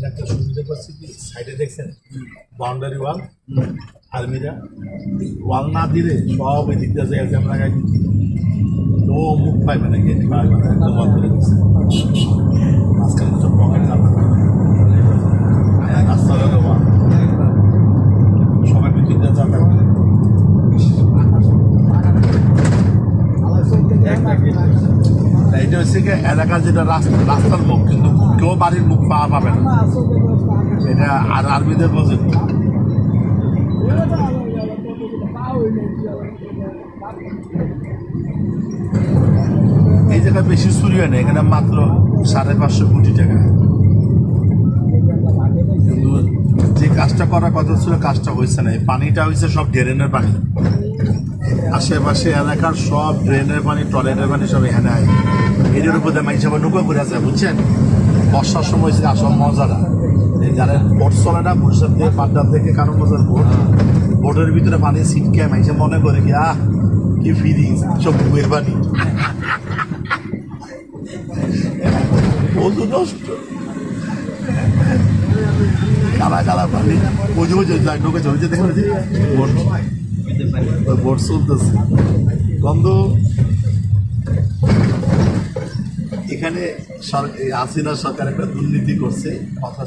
একটা সুবিধা পাচ্ছি কি সাইডে দেখছেন বাউন্ডারি ওয়াল আর্মিরা ওয়াল না দিলে সব এই দিক দিয়ে যায় ক্যামেরা গাড়ি তো মুখ পাইবে না গেট পাইবে না একদম বন্ধ করে দিচ্ছে মাঝখানে সব পকেট কাপড় রাস্তা হলো ওয়াল সবাই ভিতর দিয়ে যাবে এইটা হচ্ছে কি এলাকার যেটা রাস্তার মুখ কিন্তু কেউ বাড়ির মুখ পাওয়া পাবে না এটা আর আর্মিদের প্রজেক্ট এই জায়গায় বেশি চুরি হয় না এখানে মাত্র 550 কোটি টাকা কিন্তু যে কাজটা করার কথা ছিল কাজটা হয়েছে না এই পানিটা হয়েছে সব ড্রেনের পানি আশেপাশে এলাকার সব ড্রেনের পানি টয়লেটের পানি সব এখানে আয় এদের উপরে মাইন সবাই নৌকা করে আছে বুঝছেন বর্ষার সময় আসল মজাটা যারা বোট চলে না বরিশাল থেকে পাড্ডা থেকে কারণ বাজার বোট বোটের ভিতরে পানি ছিটকে মাইসে মনে করে কি কি ফিলিংস সব বুয়ের পানি বন্ধু নষ্ট কালা কালা পানি বুঝে বুঝে নৌকা চলছে দেখে বোট চলতেছে গন্ধ এখানে হাসিনা সরকার একটা দুর্নীতি করছে কথা